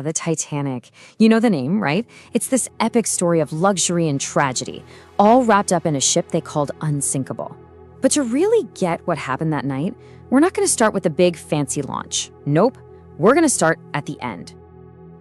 The Titanic. You know the name, right? It's this epic story of luxury and tragedy, all wrapped up in a ship they called Unsinkable. But to really get what happened that night, we're not going to start with the big fancy launch. Nope, we're going to start at the end.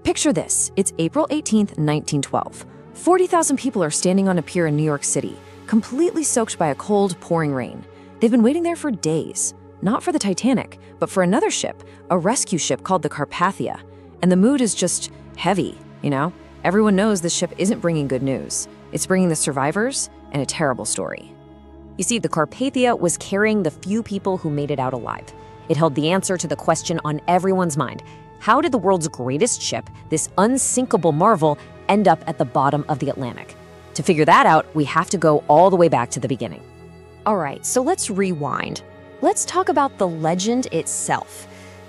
Picture this. It's April 18th, 1912. 40,000 people are standing on a pier in New York City, completely soaked by a cold, pouring rain. They've been waiting there for days. Not for the Titanic, but for another ship, a rescue ship called the Carpathia. And the mood is just heavy, you know? Everyone knows the ship isn't bringing good news. It's bringing the survivors and a terrible story. You see, the Carpathia was carrying the few people who made it out alive. It held the answer to the question on everyone's mind. How did the world's greatest ship, this unsinkable marvel, end up at the bottom of the Atlantic? To figure that out, we have to go all the way back to the beginning. All right, so let's rewind. Let's talk about the legend itself.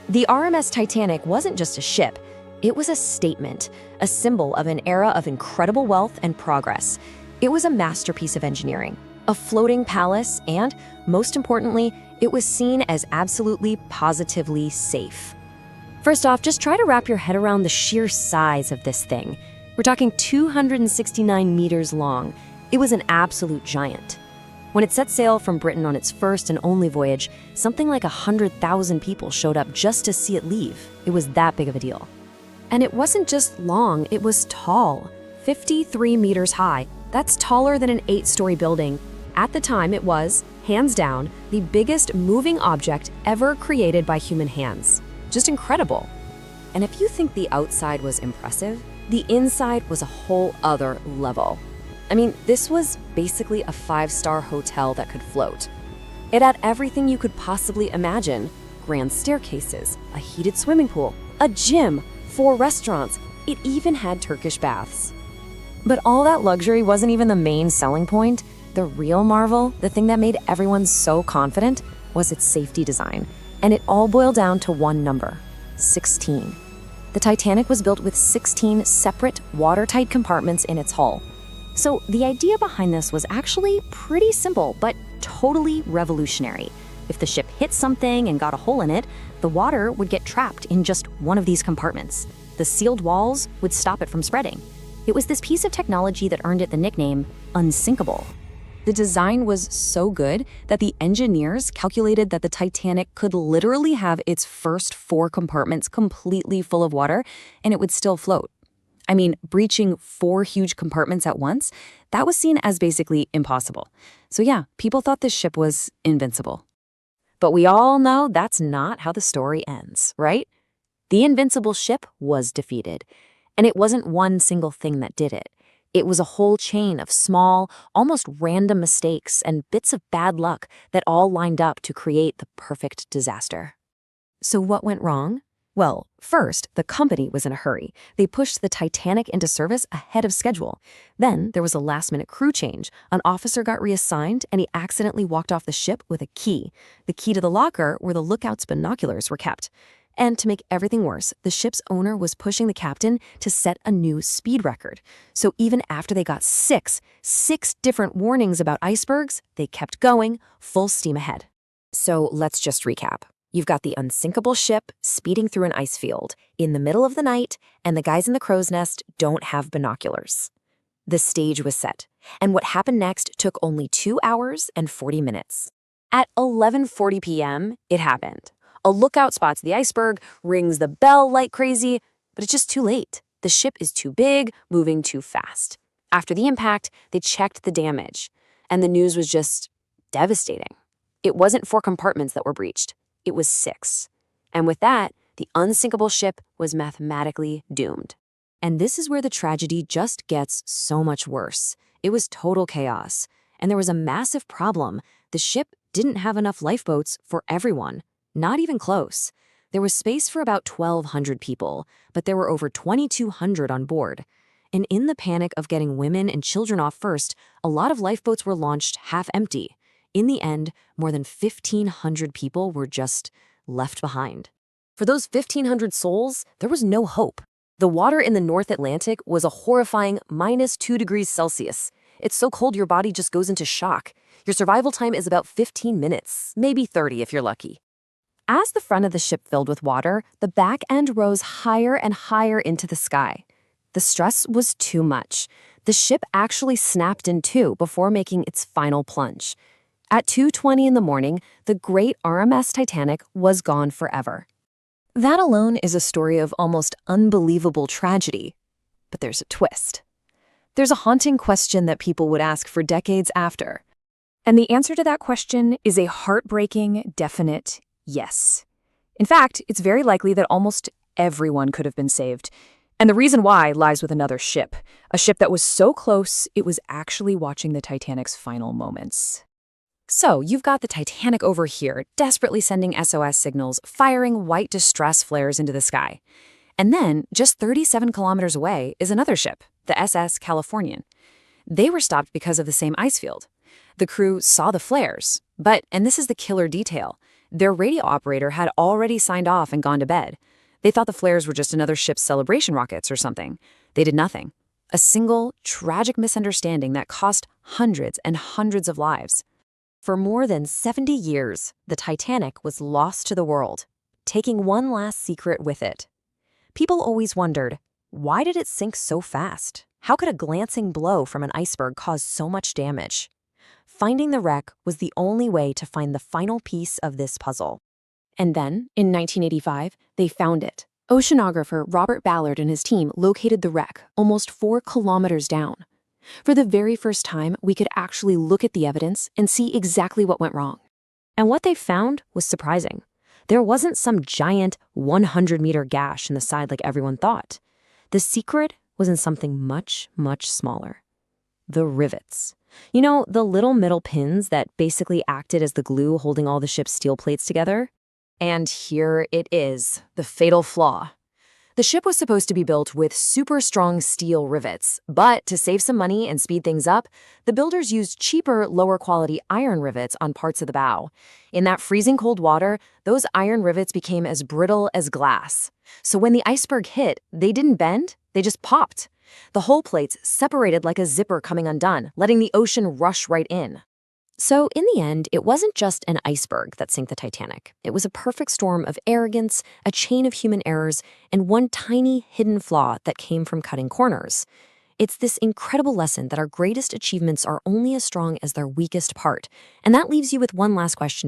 The RMS Titanic wasn't just a ship. It was a statement, a symbol of an era of incredible wealth and progress. It was a masterpiece of engineering, a floating palace, and, most importantly, it was seen as absolutely, positively safe. First off, just try to wrap your head around the sheer size of this thing. We're talking 269 meters long. It was an absolute giant. When it set sail from Britain on its first and only voyage, something like 100,000 people showed up just to see it leave. It was that big of a deal. And it wasn't just long, it was tall, 53 meters high. That's taller than an 8-story building. At the time, it was, hands down, the biggest moving object ever created by human hands. Just incredible. And if you think the outside was impressive, the inside was a whole other level. I mean, this was basically a 5-star hotel that could float. It had everything you could possibly imagine: grand staircases, a heated swimming pool, a gym, 4 restaurants. It even had Turkish baths. But all that luxury wasn't even the main selling point. The real marvel, the thing that made everyone so confident, was its safety design. And it all boiled down to one number: 16. The Titanic was built with 16 separate, watertight compartments in its hull. So the idea behind this was actually pretty simple, but totally revolutionary. If the ship hit something and got a hole in it, the water would get trapped in just one of these compartments. The sealed walls would stop it from spreading. It was this piece of technology that earned it the nickname Unsinkable. The design was so good that the engineers calculated that the Titanic could literally have its first 4 compartments completely full of water, and it would still float. I mean, breaching 4 huge compartments at once, that was seen as basically impossible. So yeah, people thought this ship was invincible. But we all know that's not how the story ends, right? The invincible ship was defeated. And it wasn't one single thing that did it. It was a whole chain of small, almost random mistakes and bits of bad luck that all lined up to create the perfect disaster. So what went wrong? Well, first, the company was in a hurry. They pushed the Titanic into service ahead of schedule. Then there was a last-minute crew change. An officer got reassigned, and he accidentally walked off the ship with a key. The key to the locker where the lookout's binoculars were kept. And to make everything worse, the ship's owner was pushing the captain to set a new speed record. So even after they got six different warnings about icebergs, they kept going, full steam ahead. So let's just recap. You've got the unsinkable ship speeding through an ice field in the middle of the night, and the guys in the crow's nest don't have binoculars. The stage was set, and what happened next took only 2 hours and 40 minutes. At 11:40 p.m., it happened. A lookout spots the iceberg, rings the bell like crazy, but it's just too late. The ship is too big, moving too fast. After the impact, they checked the damage, and the news was just devastating. It wasn't 4 compartments that were breached. It was 6. And with that, the unsinkable ship was mathematically doomed. And this is where the tragedy just gets so much worse. It was total chaos. And there was a massive problem. The ship didn't have enough lifeboats for everyone. Not even close. There was space for about 1,200 people, but there were over 2,200 on board. And in the panic of getting women and children off first, a lot of lifeboats were launched half empty. In the end, more than 1,500 people were just left behind. For those 1,500 souls, there was no hope. The water in the North Atlantic was a horrifying -2 degrees Celsius. It's so cold your body just goes into shock. Your survival time is about 15 minutes, maybe 30 if you're lucky. As the front of the ship filled with water, the back end rose higher and higher into the sky. The stress was too much. The ship actually snapped in two before making its final plunge. At 2:20 in the morning, the great RMS Titanic was gone forever. That alone is a story of almost unbelievable tragedy. But there's a twist. There's a haunting question that people would ask for decades after. And the answer to that question is a heartbreaking, definite yes. In fact, it's very likely that almost everyone could have been saved. And the reason why lies with another ship, a ship that was so close it was actually watching the Titanic's final moments. So, you've got the Titanic over here, desperately sending SOS signals, firing white distress flares into the sky. And then, just 37 kilometers away, is another ship, the SS Californian. They were stopped because of the same ice field. The crew saw the flares, but, and this is the killer detail, their radio operator had already signed off and gone to bed. They thought the flares were just another ship's celebration rockets or something. They did nothing. A single, tragic misunderstanding that cost hundreds and hundreds of lives. For more than 70 years, the Titanic was lost to the world, taking one last secret with it. People always wondered, why did it sink so fast? How could a glancing blow from an iceberg cause so much damage? Finding the wreck was the only way to find the final piece of this puzzle. And then, in 1985, they found it. Oceanographer Robert Ballard and his team located the wreck almost 4 kilometers down. For the very first time, we could actually look at the evidence and see exactly what went wrong. And what they found was surprising. There wasn't some giant 100-meter gash in the side like everyone thought. The secret was in something much, much smaller. The rivets. You know, the little middle pins that basically acted as the glue holding all the ship's steel plates together? And here it is, the fatal flaw. The ship was supposed to be built with super strong steel rivets, but to save some money and speed things up, the builders used cheaper, lower quality iron rivets on parts of the bow. In that freezing cold water, those iron rivets became as brittle as glass. So when the iceberg hit, they didn't bend, they just popped. The hull plates separated like a zipper coming undone, letting the ocean rush right in. So in the end, it wasn't just an iceberg that sank the Titanic. It was a perfect storm of arrogance, a chain of human errors, and one tiny hidden flaw that came from cutting corners. It's this incredible lesson that our greatest achievements are only as strong as their weakest part. And that leaves you with one last question to